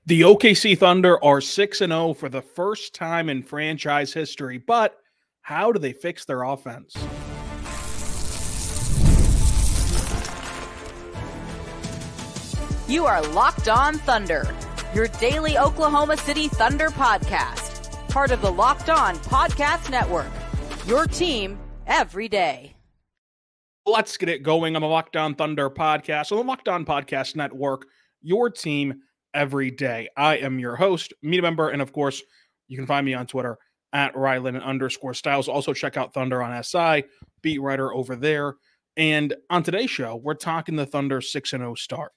The OKC Thunder are 6-0 for the first time in franchise history, but how do they fix their offense? You are Locked On Thunder, your daily Oklahoma City Thunder podcast, part of the Locked On Podcast Network, your team every day. Let's get it going on the Locked On Thunder podcast, on the Locked On Podcast Network, your team every day. I am your host, media member, and of course, you can find me on Twitter at Rylan_Styles. Also, check out Thunder on SI, beat writer over there. And on today's show, we're talking the Thunder 6-0 start.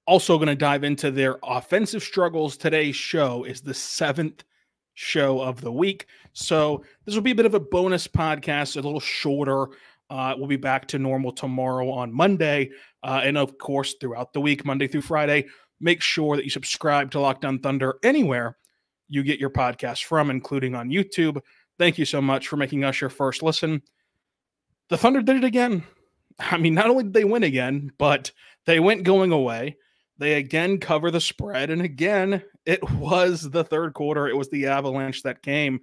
Also going to dive into their offensive struggles. Today's show is the 7th show of the week. So this will be a bit of a bonus podcast, a little shorter. We'll be back to normal tomorrow on Monday. And of course, throughout the week, Monday through Friday, make sure that you subscribe to Locked On Thunder anywhere you get your podcast from, including on YouTube. Thank you so much for making us your first listen. The Thunder did it again. I mean, not only did they win again, but they went going away. They again cover the spread, and again, it was the third quarter. It was the Avalanche that came.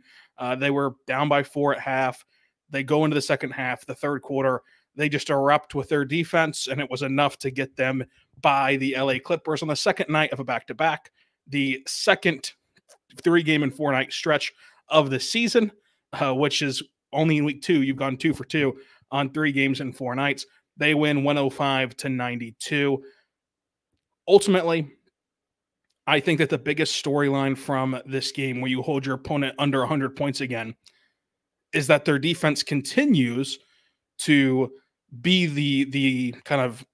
They were down by 4 at half. They go into the second half, the third quarter. They just erupt with their defense, and it was enough to get them by the LA Clippers on the second night of a back-to-back, the second 3-game and 4-night stretch of the season, which is only in week 2. You've gone 2 for 2 on 3 games and 4 nights. They win 105-92. Ultimately, I think that the biggest storyline from this game, where you hold your opponent under 100 points again, is that their defense continues to be the kind of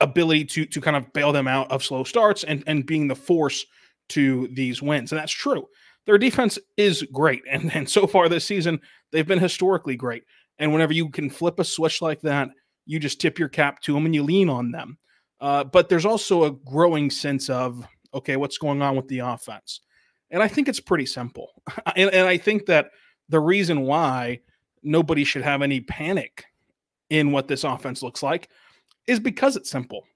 ability to kind of bail them out of slow starts and being the force to these wins. And that's true. Their defense is great. And so far this season, they've been historically great. And whenever you can flip a switch like that, you just tip your cap to them and you lean on them. But there's also a growing sense of, okay, what's going on with the offense? And I think it's pretty simple. And I think that the reason why nobody should have any panic in what this offense looks like is because it's simple.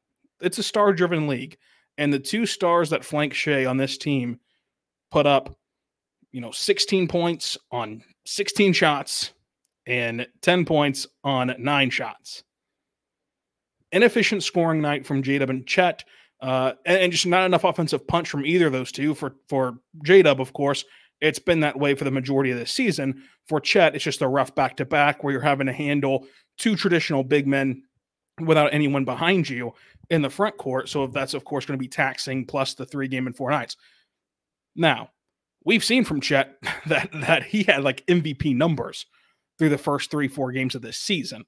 It's a star-driven league. And the 2 stars that flank Shea on this team put up, 16 points on 16 shots and 10 points on 9 shots. Inefficient scoring night from J-Dub and Chet, and just not enough offensive punch from either of those two. For J-Dub, of course, it's been that way for the majority of this season. For Chet, it's just a rough back-to-back where you're having to handle 2 traditional big men without anyone behind you in the front court. So that's, of course, going to be taxing, plus the 3-game and 4 nights. Now, we've seen from Chet that he had like MVP numbers through the first 3-4 games of this season.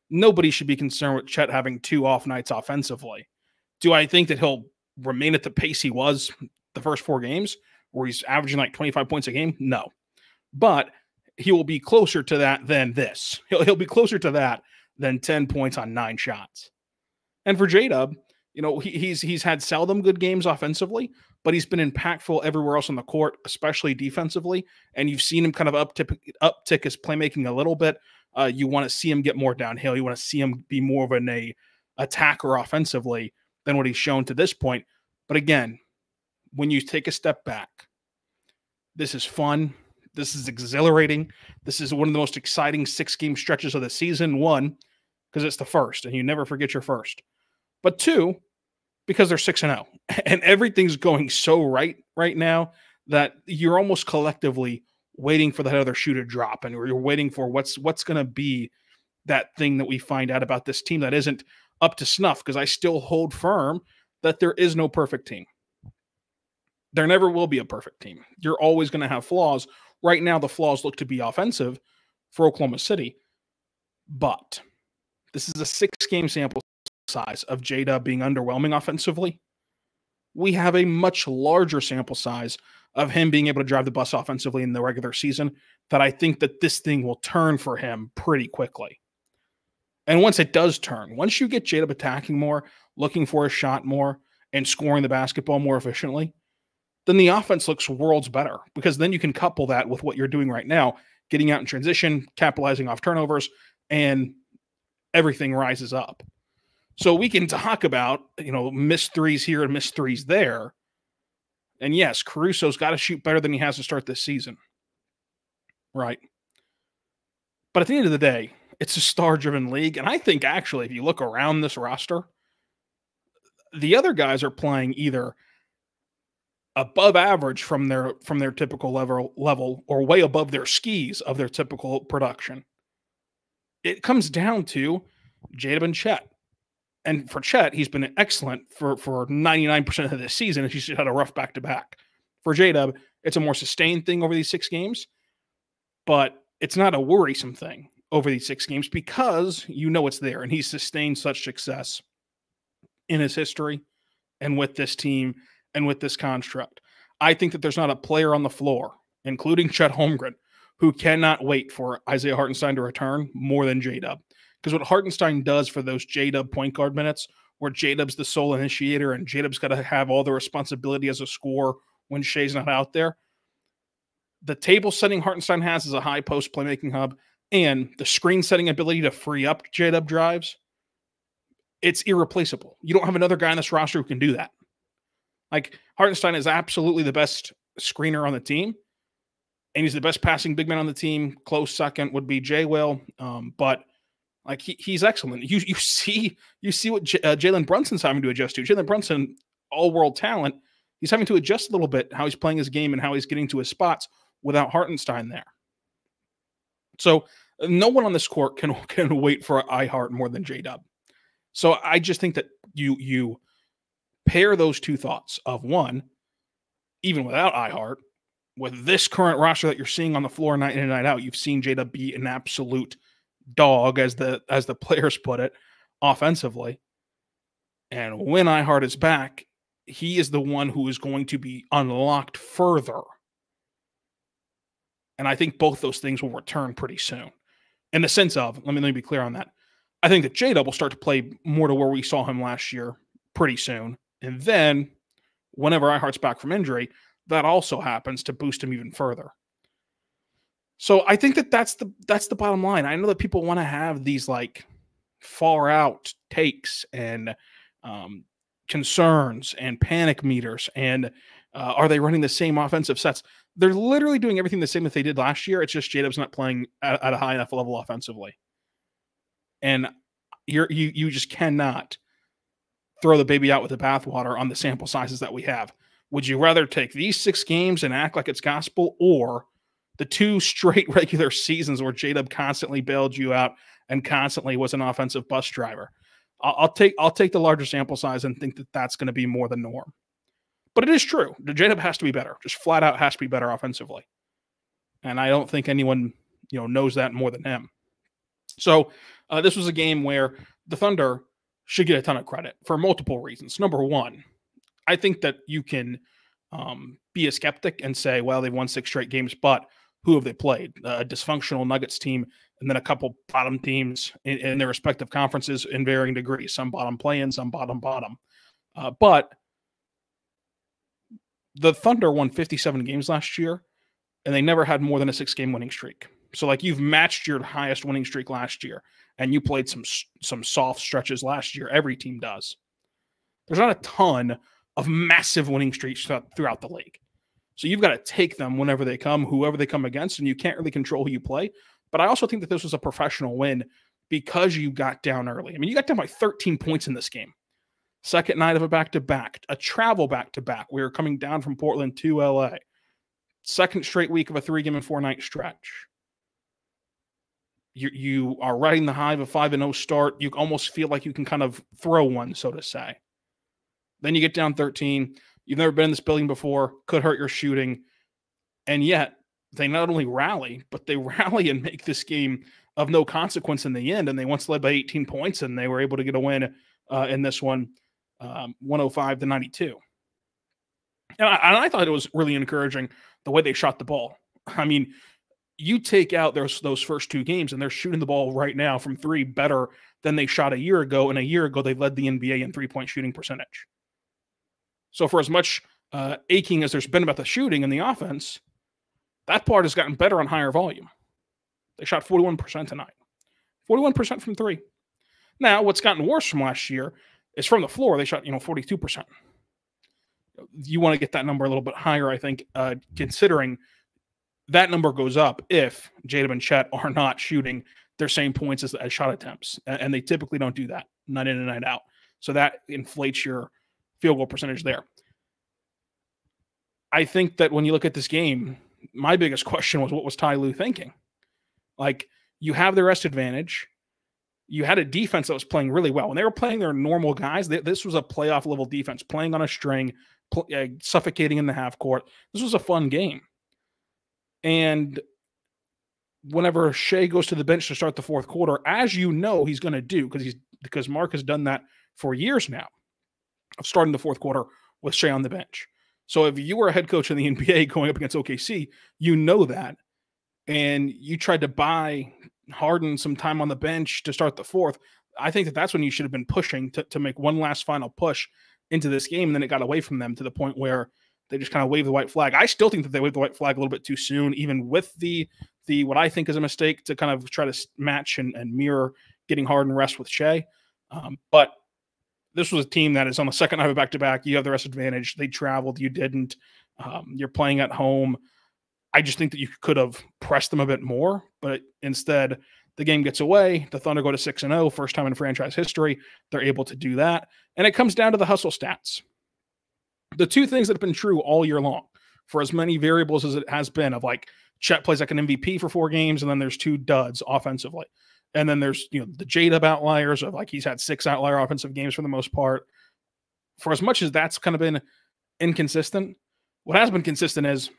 Nobody should be concerned with Chet having 2 off nights offensively. Do I think that he'll remain at the pace he was the first 4 games, where he's averaging like 25 points a game? No. But he will be closer to that than this. He'll be closer to that than 10 points on 9 shots. And for J-Dub, he's had seldom good games offensively, but he's been impactful everywhere else on the court, especially defensively. And you've seen him kind of uptick his playmaking a little bit. You want to see him get more downhill. You want to see him be more of an attacker offensively than what he's shown to this point. But again, when you take a step back, this is fun. This is exhilarating. This is one of the most exciting 6-game stretches of the season. 1, because it's the first, and you never forget your first. But 2, because they're 6-0. And everything's going so right now that you're almost collectively waiting for that other shoe to drop, and you're waiting for what's going to be that thing that we find out about this team that isn't up to snuff, because I still hold firm that there is no perfect team. There never will be a perfect team. You're always going to have flaws. Right now, the flaws look to be offensive for Oklahoma City, but this is a 6-game sample size of J-Dub being underwhelming offensively. We have a much larger sample size of him being able to drive the bus offensively in the regular season, that I think that this thing will turn for him pretty quickly. And once it does turn, once you get J-Dub attacking more, looking for a shot more, and scoring the basketball more efficiently, then the offense looks worlds better, because then you can couple that with what you're doing right now, getting out in transition, capitalizing off turnovers, and everything rises up. So we can talk about, missed threes here and missed threes there. And yes, Caruso's got to shoot better than he has to start this season. Right. But at the end of the day, it's a star-driven league. And I think actually, if you look around this roster, the other guys are playing either above average from their typical level or way above their skis of their typical production. It comes down to Jalen and Chet. And for Chet, he's been excellent for 99% of this season. He's just had a rough back-to-back. For J-Dub, it's a more sustained thing over these 6 games, but it's not a worrisome thing over these 6 games because it's there, and he's sustained such success in his history and with this team and with this construct. I think that there's not a player on the floor, including Chet Holmgren, who cannot wait for Isaiah Hartenstein to return more than J-Dub. Because what Hartenstein does for those J-Dub point guard minutes, where J-Dub's the sole initiator and J-Dub's got to have all the responsibility as a scorer when Shai's not out there, the table setting Hartenstein has is a high post playmaking hub, and the screen setting ability to free up J-Dub drives, it's irreplaceable. You don't have another guy on this roster who can do that. Like, Hartenstein is absolutely the best screener on the team, and he's the best passing big man on the team. Close second would be J. Will, but like he's excellent. You see what Jalen Brunson's having to adjust to. Jalen Brunson, all-world talent, he's having to adjust a little bit how he's playing his game and how he's getting to his spots without Hartenstein there. So no one on this court can wait for iHeart more than J-Dub. So I just think that you pair those two thoughts of, one, even without iHeart, with this current roster that you're seeing on the floor night in and night out, you've seen J-Dub be an absolute dog, as the players put it, offensively. And when iHeart is back, he is the one who is going to be unlocked further. And I think both those things will return pretty soon. In the sense of, let me be clear on that. I think that J-Dub will start to play more to where we saw him last year pretty soon. And then whenever iHeart's back from injury, that also happens to boost him even further. So I think that that's the bottom line. I know that people want to have these like far out takes and concerns and panic meters and are they running the same offensive sets? They're literally doing everything the same that they did last year. It's just J-Dub's not playing at a high enough level offensively. And you just cannot throw the baby out with the bathwater on the sample sizes that we have. Would you rather take these 6 games and act like it's gospel, or the 2 straight regular seasons where J-Dub constantly bailed you out and constantly was an offensive bus driver? I'll take the larger sample size and think that that's going to be more the norm. But it is true. The J-Dub has to be better. Just flat out has to be better offensively. And I don't think anyone knows that more than him. So this was a game where the Thunder should get a ton of credit for multiple reasons. Number one, I think that you can be a skeptic and say, well, they've won 6 straight games, but who have they played? A dysfunctional Nuggets team, and then a couple bottom teams in their respective conferences in varying degrees. Some bottom play-in, some bottom. But the Thunder won 57 games last year, and they never had more than a 6-game winning streak. So, like, you've matched your highest winning streak last year, and you played some soft stretches last year. Every team does. There's not a ton of massive winning streaks throughout the league. So you've got to take them whenever they come, whoever they come against, and you can't really control who you play. But I also think that this was a professional win because you got down early. I mean, you got down by 13 points in this game. Second night of a back-to-back, a travel back-to-back. We were coming down from Portland to LA. Second straight week of a 3-game and 4-night stretch. You are riding the high of a 5-0 start. You almost feel like you can kind of throw one, so to say. Then you get down 13. You've never been in this building before. Could hurt your shooting. And yet, they not only rally, but they rally and make this game of no consequence in the end. And they once led by 18 points, and they were able to get a win in this one, 105-92. And I thought it was really encouraging the way they shot the ball. I mean, you take out those first 2 games, and they're shooting the ball right now from 3 better than they shot a year ago. And a year ago, they led the NBA in 3-point shooting percentage. So for as much aching as there's been about the shooting and the offense, that part has gotten better on higher volume. They shot 41% tonight. 41% from 3. Now, what's gotten worse from last year is from the floor. They shot, 42%. You want to get that number a little bit higher, I think, considering that number goes up if Jalen and Chet are not shooting their same points as shot attempts. And they typically don't do that night in and night out. So that inflates your field goal percentage there. I think that when you look at this game, my biggest question was, what was Ty Lue thinking? Like, you have the rest advantage. You had a defense that was playing really well. When they were playing their normal guys, this was a playoff level defense, playing on a string, suffocating in the half court. This was a fun game. And whenever Shea goes to the bench to start the fourth quarter, as you know he's going to do, because Mark has done that for years now, of starting the fourth quarter with Shea on the bench. So if you were a head coach in the NBA going up against OKC, you know that, and you tried to buy Harden some time on the bench to start the fourth, I think that's when you should have been pushing to make one last final push into this game, and then it got away from them to the point where they just kind of waved the white flag. I still think that they waved the white flag a little bit too soon, even with the what I think is a mistake to kind of try to match and mirror getting Harden rest with Shea. But this was a team that is on the second night of back-to-back. You have the rest advantage. They traveled. You didn't. You're playing at home. I just think that you could have pressed them a bit more, but instead the game gets away. The Thunder go to 6-0, first time in franchise history. They're able to do that. And it comes down to the hustle stats. The two things that have been true all year long, for as many variables as it has been, of like Chet plays like an MVP for 4 games, and then there's 2 duds offensively. And then there's, the J-Dub outliers of like he's had 6 outlier offensive games for the most part. For as much as that's kind of been inconsistent, what has been consistent is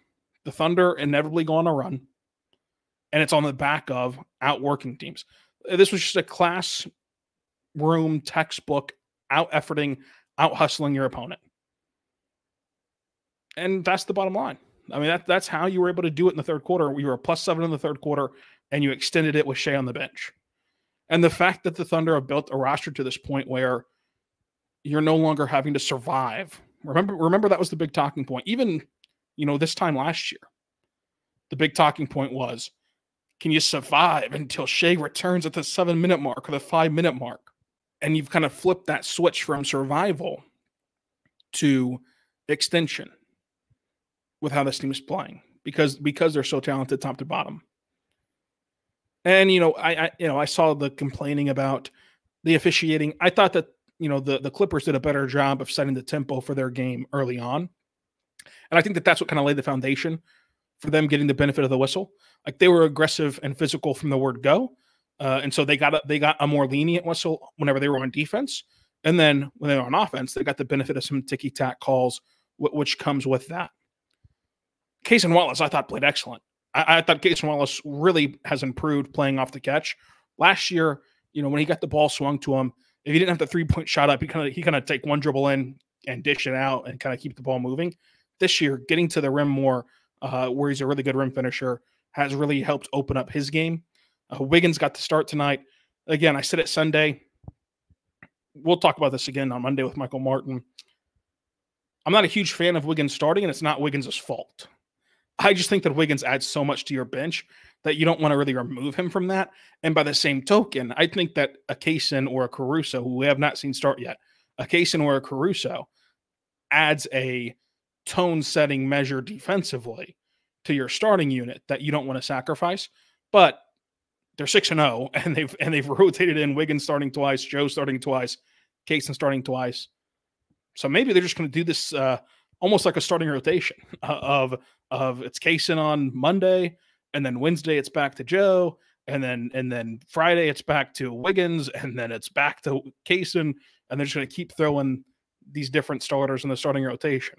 the Thunder inevitably go on a run, and it's on the back of outworking teams. This was just a classroom textbook out-efforting, out-hustling your opponent. And that's the bottom line. I mean, that's how you were able to do it in the third quarter. We were a +7 in the third quarter, and you extended it with Shea on the bench. And the fact that the Thunder have built a roster to this point where you're no longer having to survive. Remember that was the big talking point. Even, this time last year, the big talking point was, can you survive until Shea returns at the 7-minute mark or the 5-minute mark? And you've kind of flipped that switch from survival to extension with how this team is playing because they're so talented top to bottom. And, I saw the complaining about the officiating. I thought that, the Clippers did a better job of setting the tempo for their game early on. And I think that that's what kind of laid the foundation for them getting the benefit of the whistle. Like, they were aggressive and physical from the word go. And so they got a more lenient whistle whenever they were on defense. And then when they were on offense, they got the benefit of some ticky-tack calls, which comes with that. Cason Wallace, I thought, played excellent. I thought Cason Wallace really has improved playing off the catch. Last year, when he got the ball swung to him, if he didn't have the 3-point shot up, he kind of take one dribble in and dish it out and kind of keep the ball moving. This year, getting to the rim more, where he's a really good rim finisher, has really helped open up his game. Wiggins got the start tonight. Again, I said it Sunday. We'll talk about this again on Monday with Michael Martin. I'm not a huge fan of Wiggins starting, and it's not Wiggins' fault. I just think that Wiggins adds so much to your bench that you don't want to really remove him from that. And by the same token, I think that a Cason or a Caruso, who we have not seen start yet, a Cason or a Caruso adds a tone-setting measure defensively to your starting unit that you don't want to sacrifice. But they're 6-0, and they've rotated in Wiggins starting twice, Joe starting twice, Cason starting twice. So maybe they're just going to do this almost like a starting rotation of it's Cason on Monday, and then Wednesday it's back to Joe, and then Friday it's back to Wiggins, and then it's back to Cason, and they're just going to keep throwing these different starters in the starting rotation.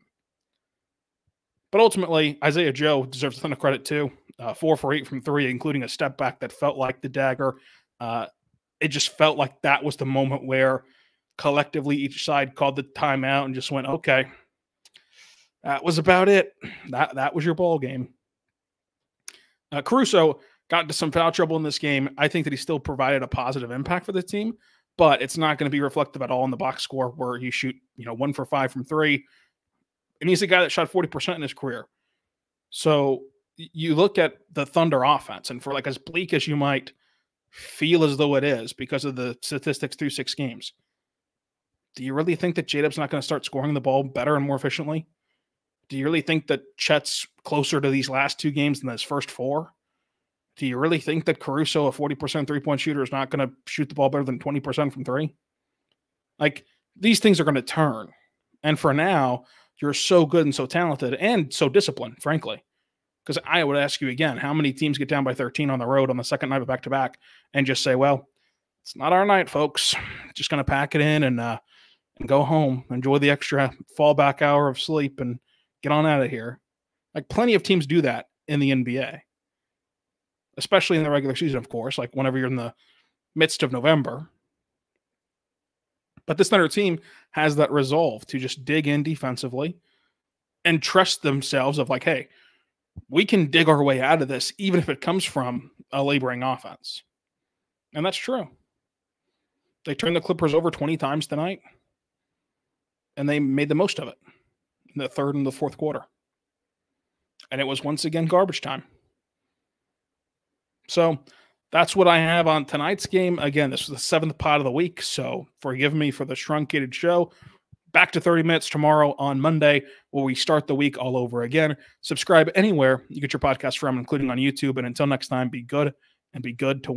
But ultimately, Isaiah Joe deserves a ton of credit too. 4 for 8 from 3, including a step back that felt like the dagger. It just felt like that was the moment where collectively each side called the timeout and just went, okay, that was about it. That was your ball game. Caruso got into some foul trouble in this game. I think that he still provided a positive impact for the team, but it's not going to be reflective at all in the box score where he shoot 1 for 5 from 3. And he's a guy that shot 40% in his career. So you look at the Thunder offense, and for like as bleak as you might feel as though it is because of the statistics through 6 games. Do you really think that J-Dub's not going to start scoring the ball better and more efficiently? Do you really think that Chet's closer to these last 2 games than his first 4? Do you really think that Caruso, a 40% three-point shooter, is not going to shoot the ball better than 20% from 3? Like, these things are going to turn. And for now, you're so good and so talented and so disciplined, frankly. Because I would ask you again, how many teams get down by 13 on the road on the second night of back-to-back and just say, well, it's not our night, folks. Just going to pack it in and go home, enjoy the extra fallback hour of sleep, and get on out of here. Like, plenty of teams do that in the NBA, especially in the regular season, of course, like whenever you're in the midst of November. But this Thunder team has that resolve to just dig in defensively and trust themselves of like, hey, we can dig our way out of this, even if it comes from a laboring offense. And that's true. They turned the Clippers over 20 times tonight, and they made the most of it in the third and the fourth quarter. And it was once again garbage time. So that's what I have on tonight's game. Again, this was the 7th pod of the week, so forgive me for the truncated show. Back to 30 minutes tomorrow on Monday, where we start the week all over again. Subscribe anywhere you get your podcast from, including on YouTube. And until next time, be good and be good to one.